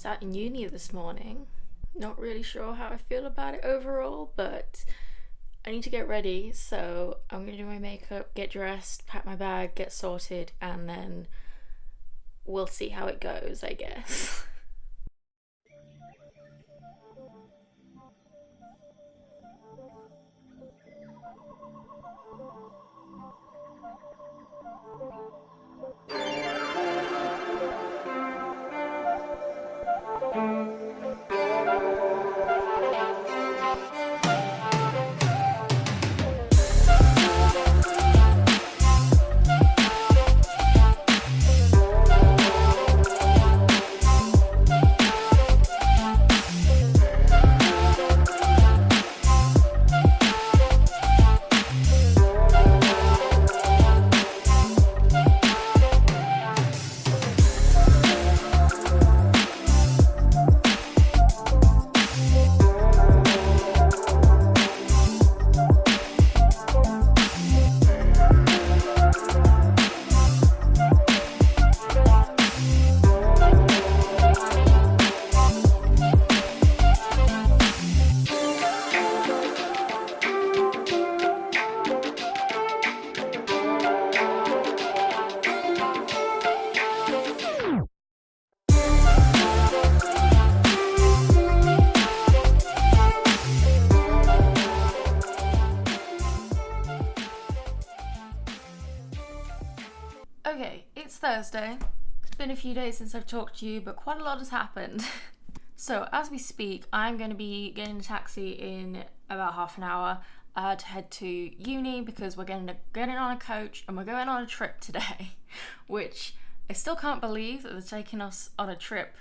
sat in uni this morning. Not really sure how I feel about it overall, but I need to get ready, so I'm gonna do my makeup, get dressed, pack my bag, get sorted, and then we'll see how it goes, I guess. Okay, it's Thursday. It's been a few days since I've talked to you, but quite a lot has happened. So, as we speak, I'm going to be getting a taxi in about half an hour to head to uni because we're getting on a coach and we're going on a trip today, which I still can't believe that they're taking us on a trip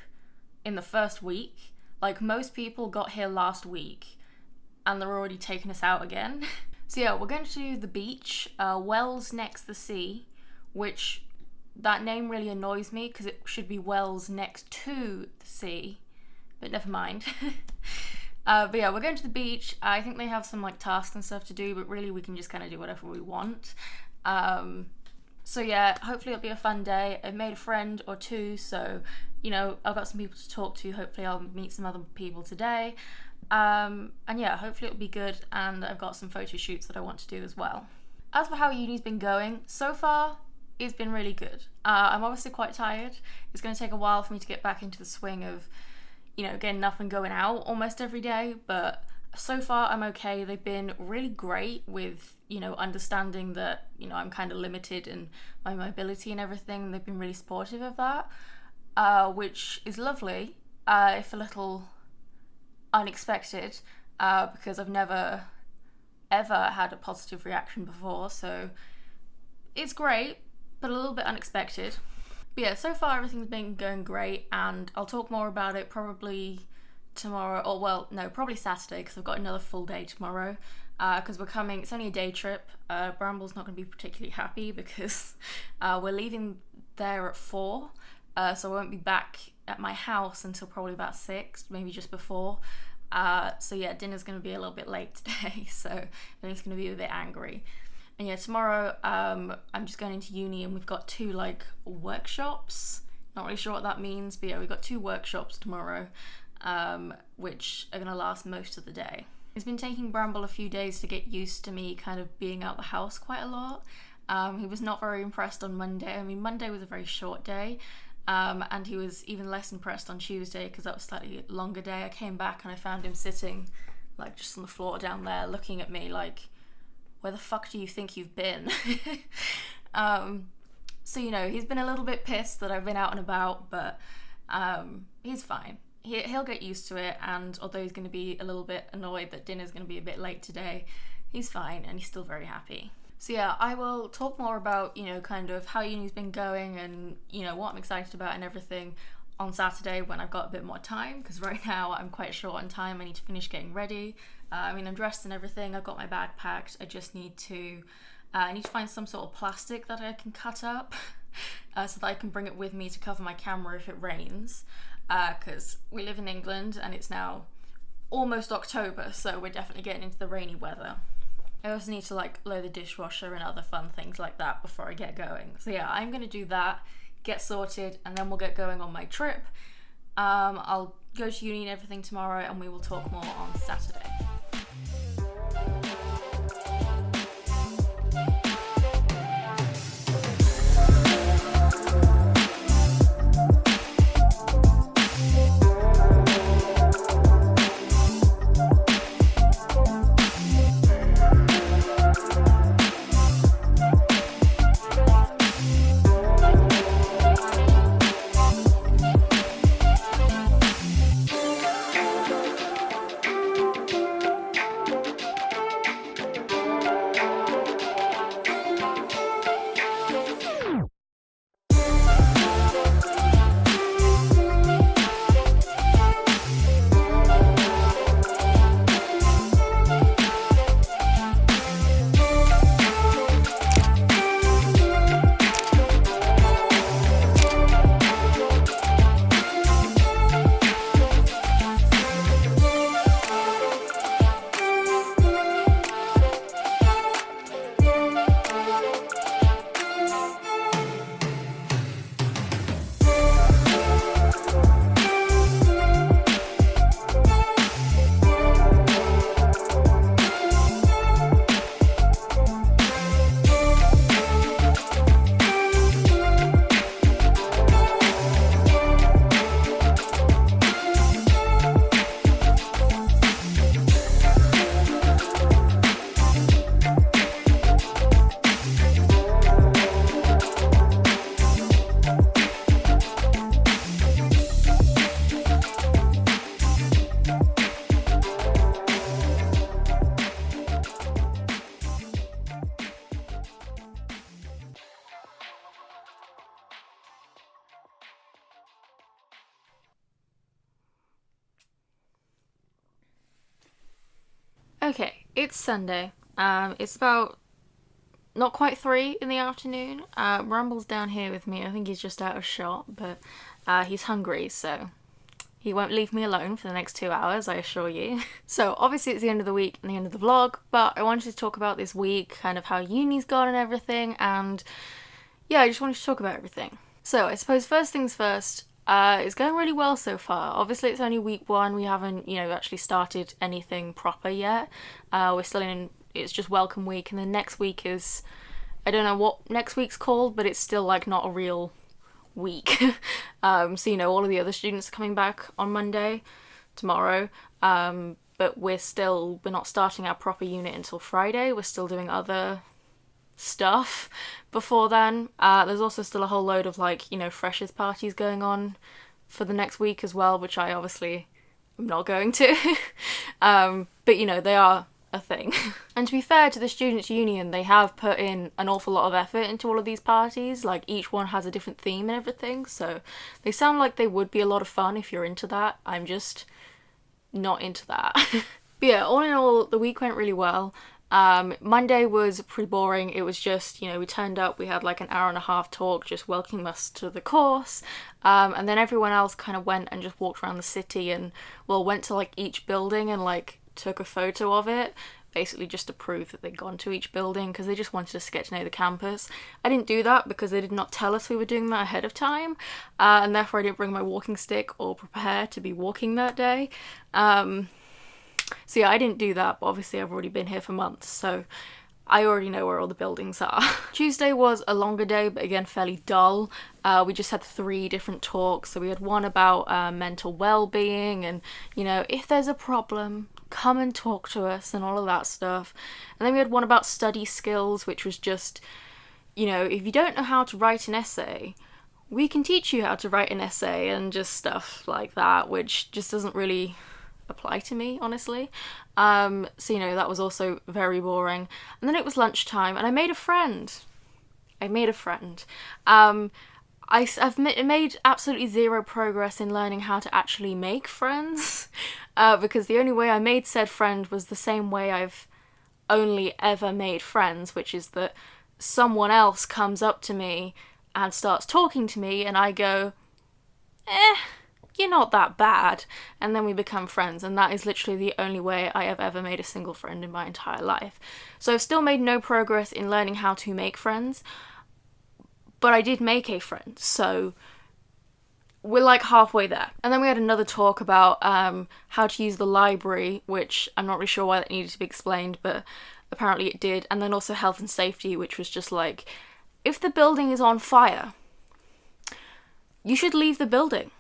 in the first week. Like, most people got here last week and they're already taking us out again. So yeah, we're going to the beach, Wells next the sea, which that name really annoys me because it should be Wells next to the sea, but never mind. But yeah, we're going to the beach. I think they have some like tasks and stuff to do, but really we can just kind of do whatever we want. So yeah, hopefully it'll be a fun day. I've made a friend or two, so you know, I've got some people to talk to. Hopefully I'll meet some other people today. And yeah, hopefully it'll be good, and I've got some photo shoots that I want to do as well. As for how uni's been going, so far it's been really good. I'm obviously quite tired. It's going to take a while for me to get back into the swing of, you know, getting up and going out almost every day, but so far I'm okay. They've been really great with, you know, understanding that, you know, I'm kind of limited in my mobility and everything. They've been really supportive of that, which is lovely, if a little unexpected, because I've never ever had a positive reaction before, so it's great, but a little bit unexpected. But yeah, so far everything's been going great, and I'll talk more about it probably tomorrow, or well, no, probably Saturday, because I've got another full day tomorrow, because it's only a day trip. Bramble's not going to be particularly happy because we're leaving there at 4, so I won't be back at my house until probably about 6, maybe just before. So yeah, dinner's going to be a little bit late today, so I think he's going to be a bit angry. And yeah, tomorrow I'm just going into uni, and we've got 2 like workshops. Not really sure what that means, but yeah, we've got 2 workshops tomorrow, which are going to last most of the day. It's been taking Bramble a few days to get used to me kind of being out the house quite a lot. He was not very impressed on Monday. I mean, Monday was a very short day, and he was even less impressed on Tuesday because that was a slightly longer day. I came back and I found him sitting like just on the floor down there looking at me like, where the fuck do you think you've been? So, you know, he's been a little bit pissed that I've been out and about, but he's fine. He'll get used to it, and although he's going to be a little bit annoyed that dinner's going to be a bit late today, he's fine, and he's still very happy. So yeah, I will talk more about, you know, kind of how uni's been going and, you know, what I'm excited about and everything on Saturday when I've got a bit more time, because right now I'm quite short on time. I need to finish getting ready. I mean, I'm dressed and everything. I've got my bag packed. I just need to find some sort of plastic that I can cut up so that I can bring it with me to cover my camera if it rains, because we live in England and it's now almost October, so we're definitely getting into the rainy weather. I also need to like load the dishwasher and other fun things like that before I get going. So yeah, I'm going to do that, get sorted, and then we'll get going on my trip. I'll go to uni and everything tomorrow, and we will talk more on Saturday. Okay, it's Sunday. It's about not quite 3 in the afternoon. Rumble's down here with me. I think he's just out of shot, but he's hungry, so he won't leave me alone for the next 2 hours, I assure you. So obviously it's the end of the week and the end of the vlog, but I wanted to talk about this week, kind of how uni's gone and everything, and yeah, I just wanted to talk about everything. So I suppose first things first, it's going really well so far. Obviously it's only week 1, we haven't, actually started anything proper yet. We're still in, it's just welcome week, and then next week is, I don't know what next week's called, but it's still like not a real week. So all of the other students are coming back on Monday, tomorrow, but we're not starting our proper unit until Friday. We're still doing other stuff before then. There's also still a whole load of freshers parties going on for the next week as well, which I obviously am not going to. But they are a thing. And to be fair to the Students' Union, they have put in an awful lot of effort into all of these parties. Like, each one has a different theme and everything, so they sound like they would be a lot of fun if you're into that. I'm just not into that. But yeah, all in all, the week went really well. Monday was pretty boring. It was just, we turned up, we had like an hour and a half talk just welcoming us to the course, and then everyone else kind of went and just walked around the city and, went to each building and took a photo of it, basically just to prove that they'd gone to each building, because they just wanted us to get to know the campus. I didn't do that because they did not tell us we were doing that ahead of time, and therefore I didn't bring my walking stick or prepare to be walking that day. So yeah, I didn't do that, but obviously I've already been here for months, so I already know where all the buildings are. Tuesday was a longer day, but again fairly dull. We just had 3 different talks. So we had one about mental well-being and, if there's a problem, come and talk to us and all of that stuff. And then we had one about study skills, which was just, if you don't know how to write an essay, we can teach you how to write an essay, and just stuff like that, which just doesn't really apply to me, honestly. So that was also very boring. And then it was lunchtime, and I made a friend. I've made absolutely zero progress in learning how to actually make friends, because the only way I made said friend was the same way I've only ever made friends, which is that someone else comes up to me and starts talking to me, and I go, you're not that bad, and then we become friends, and that is literally the only way I have ever made a single friend in my entire life. So I've still made no progress in learning how to make friends, but I did make a friend, so we're like halfway there. And then we had another talk about how to use the library, which I'm not really sure why that needed to be explained, but apparently it did. And then also health and safety, which was just like, if the building is on fire, you should leave the building.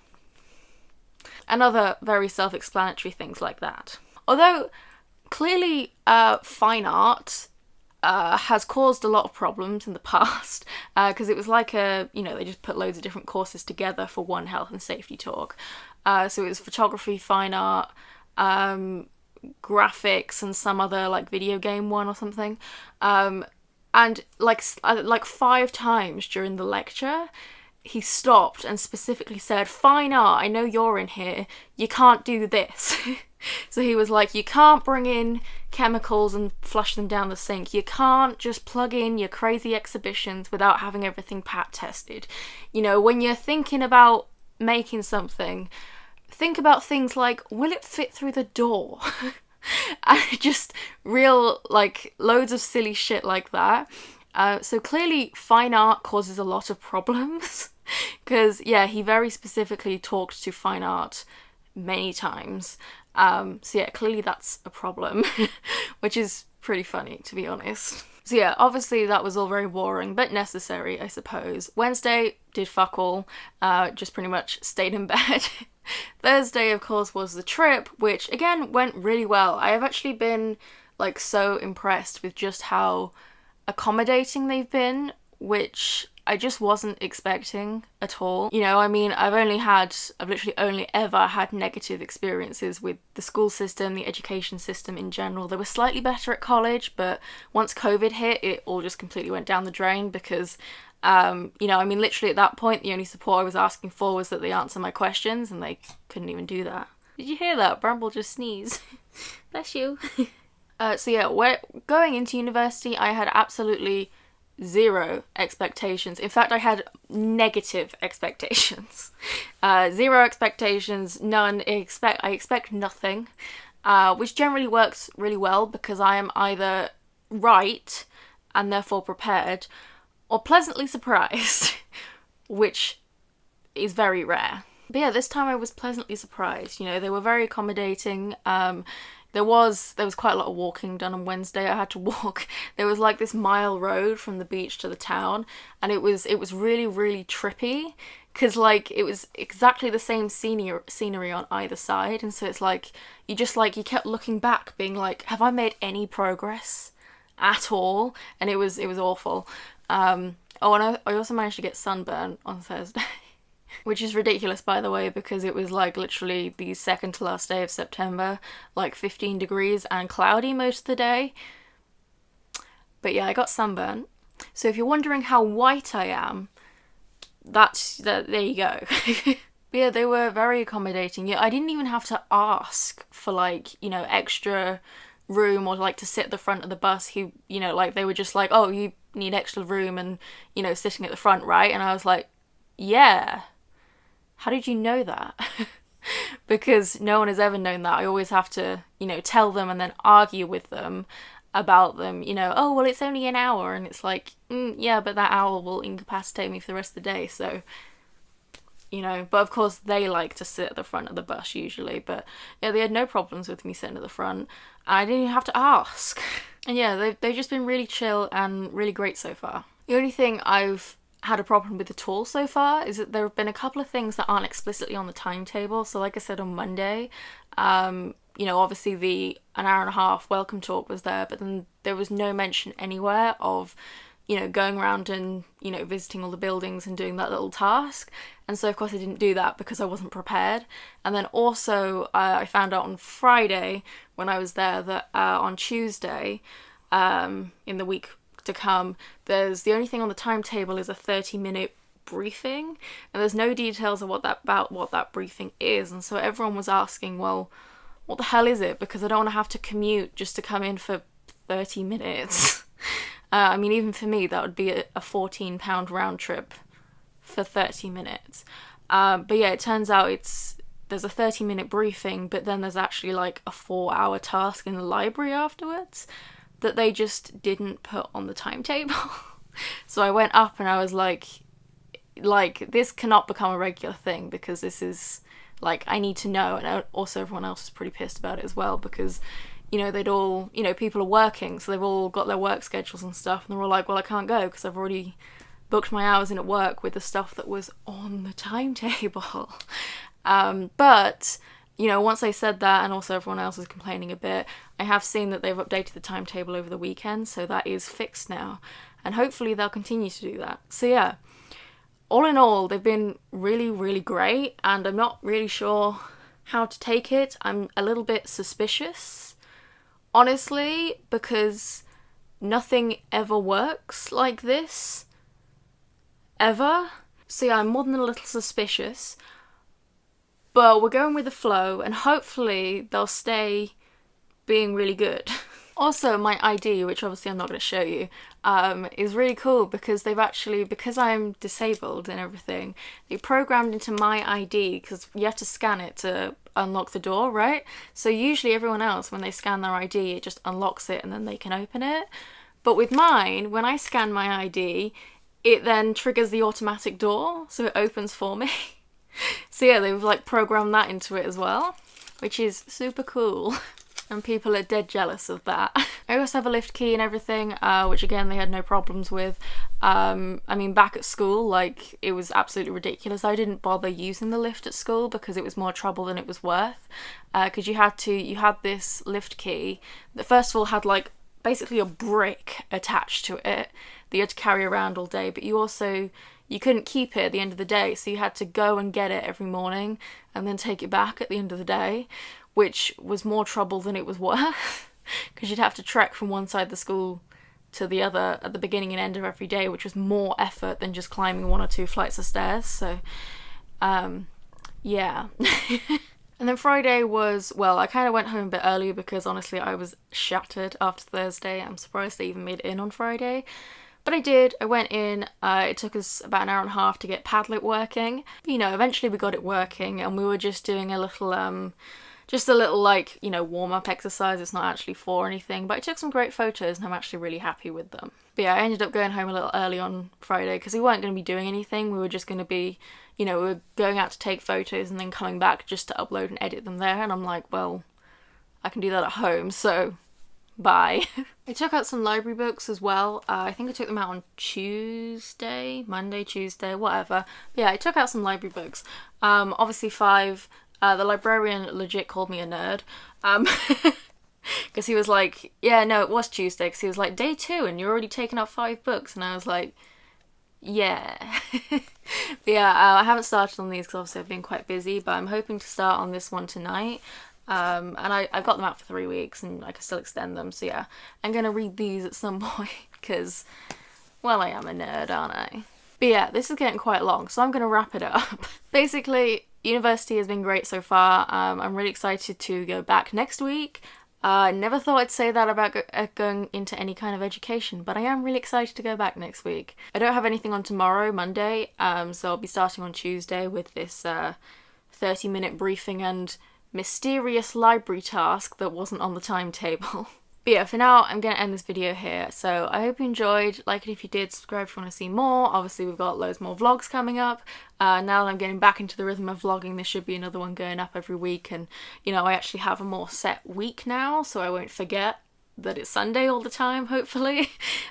And other very self-explanatory things like that. Although, clearly, fine art has caused a lot of problems in the past, because it was like they just put loads of different courses together for one health and safety talk. So it was photography, fine art, graphics, and some other like video game one or something. And like 5 times during the lecture, he stopped and specifically said, "Fine art, I know you're in here, you can't do this." So he was like, you can't bring in chemicals and flush them down the sink. You can't just plug in your crazy exhibitions without having everything pat tested. You know, when you're thinking about making something, think about things like, will it fit through the door? And just real, like, loads of silly shit like that. So clearly fine art causes a lot of problems. Because, yeah, he very specifically talked to fine art many times. So yeah, clearly that's a problem, which is pretty funny, to be honest. So yeah, obviously that was all very boring, but necessary, I suppose. Wednesday did fuck all, just pretty much stayed in bed. Thursday, of course, was the trip, which again went really well. I have actually been like so impressed with just how accommodating they've been, which I just wasn't expecting at all. You know, I mean, I've literally only ever had negative experiences with the school system, the education system in general. They were slightly better at college, but once COVID hit, it all just completely went down the drain because, you know, I mean, literally at that point, the only support I was asking for was that they answer my questions, and they couldn't even do that. Did you hear that? Bramble just sneezed. Bless you. So yeah, going into university, I had absolutely zero expectations. In fact, I had negative expectations. 0 expectations, none. I expect nothing, which generally works really well because I am either right and therefore prepared, or pleasantly surprised, which is very rare. But yeah, this time I was pleasantly surprised. You know, they were very accommodating. There was quite a lot of walking done on Wednesday. I had to walk. There was like this mile road from the beach to the town, and it was really, really trippy because like it was exactly the same scenery on either side, and so it's like you kept looking back, being like, have I made any progress at all? And it was awful. And I also managed to get sunburn on Thursday. Which is ridiculous, by the way, because it was like literally the second to last day of September, like 15 degrees and cloudy most of the day. But yeah, I got sunburn. So if you're wondering how white I am, there you go. But yeah, they were very accommodating. Yeah, I didn't even have to ask for like, you know, extra room or like to sit at the front of the bus. You know, like they were just like, oh, you need extra room and, you know, sitting at the front, right? And I was like, yeah. How did you know that? Because no one has ever known that. I always have to, you know, tell them and then argue with them about them, you know, oh, well, it's only an hour. And it's like, yeah, but that hour will incapacitate me for the rest of the day. So, you know, but of course they like to sit at the front of the bus usually. But yeah, they had no problems with me sitting at the front. I didn't even have to ask. And yeah, they've just been really chill and really great so far. The only thing I've had a problem with at all so far is that there have been a couple of things that aren't explicitly on the timetable. So like I said on Monday, you know, obviously the an hour and a half welcome talk was there, but then there was no mention anywhere of, you know, going around and, you know, visiting all the buildings and doing that little task. And so of course I didn't do that because I wasn't prepared. And then also I found out on Friday when I was there that on Tuesday in the week to come, the only thing on the timetable is a 30-minute briefing, and there's no details of what that briefing is. And so everyone was asking, well, what the hell is it? Because I don't want to have to commute just to come in for 30 minutes. I mean, even for me, that would be a £14 round trip for 30 minutes. But yeah, it turns out there's a 30-minute briefing, but then there's actually like a 4-hour task in the library afterwards that they just didn't put on the timetable. So I went up and I was like, like, this cannot become a regular thing, because this is, like, I need to know. And also everyone else is pretty pissed about it as well, because, you know, they'd all, you know, people are working, so they've all got their work schedules and stuff, and they're all like, well, I can't go because I've already booked my hours in at work with the stuff that was on the timetable. But, you know, once they said that, and also everyone else was complaining a bit, I have seen that they've updated the timetable over the weekend, so that is fixed now. And hopefully they'll continue to do that. So yeah, all in all, they've been really, really great, and I'm not really sure how to take it. I'm a little bit suspicious, honestly, because nothing ever works like this. Ever. So yeah, I'm more than a little suspicious. But we're going with the flow, and hopefully they'll stay being really good. Also, my ID, which obviously I'm not going to show you, is really cool, because they've actually, because I'm disabled and everything, they programmed into my ID, because you have to scan it to unlock the door, right? So usually everyone else, when they scan their ID, it just unlocks it and then they can open it. But with mine, when I scan my ID, it then triggers the automatic door, so it opens for me. So yeah, they've like programmed that into it as well, which is super cool. And people are dead jealous of that. I also have a lift key and everything, which again they had no problems with. I mean, back at school, like, it was absolutely ridiculous. I didn't bother using the lift at school because it was more trouble than it was worth. Because you had this lift key that first of all had like basically a brick attached to it that you had to carry around all day, but you couldn't keep it at the end of the day, so you had to go and get it every morning and then take it back at the end of the day, which was more trouble than it was worth, because you'd have to trek from one side of the school to the other at the beginning and end of every day, which was more effort than just climbing 1 or 2 flights of stairs. So yeah. And then Friday was, well, I kind of went home a bit earlier because honestly I was shattered after Thursday. I'm surprised they even made it in on Friday. But I did. I went in. It took us about an hour and a half to get Padlet working. But, you know, eventually we got it working, and we were just doing a little, like, you know, warm-up exercise. It's not actually for anything, but I took some great photos and I'm actually really happy with them. But yeah, I ended up going home a little early on Friday because we weren't going to be doing anything. We were just going to be, you know, we were going out to take photos and then coming back just to upload and edit them there. And I'm like, well, I can do that at home, so bye. I took out some library books as well. I think I took them out on Monday, Tuesday, whatever. But yeah, I took out some library books. Obviously 5. The librarian legit called me a nerd. Because he was like, yeah, no, it was Tuesday. Because he was like, day 2 and you're already taking out 5 books. And I was like, yeah. But yeah, I haven't started on these because obviously I've been quite busy. But I'm hoping to start on this one tonight. And I got them out for 3 weeks and I can still extend them. So yeah, I'm going to read these at some point because, well, I am a nerd, aren't I? But yeah, this is getting quite long, so I'm going to wrap it up. Basically, university has been great so far. I'm really excited to go back next week. Never thought I'd say that about going into any kind of education, but I am really excited to go back next week. I don't have anything on tomorrow, Monday, so I'll be starting on Tuesday with this 30-minute briefing and mysterious library task that wasn't on the timetable. But yeah, for now, I'm going to end this video here. So I hope you enjoyed. Like it if you did, subscribe if you want to see more. Obviously, we've got loads more vlogs coming up. Now that I'm getting back into the rhythm of vlogging, there should be another one going up every week. And, you know, I actually have a more set week now, so I won't forget that it's Sunday all the time, hopefully.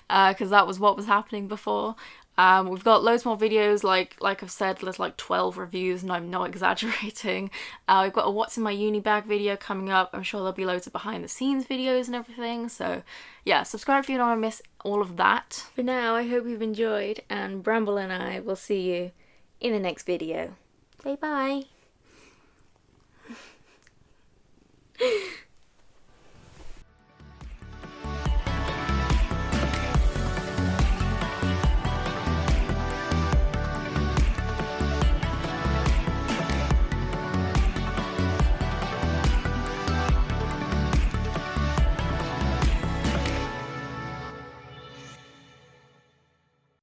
Because that was what was happening before. We've got loads more videos, like I've said, there's like 12 reviews and I'm not exaggerating. We've got a what's in my uni bag video coming up. I'm sure there'll be loads of behind the scenes videos and everything, so yeah, subscribe if you don't want to miss all of that. For now, I hope you've enjoyed, and Bramble and I will see you in the next video. Say bye!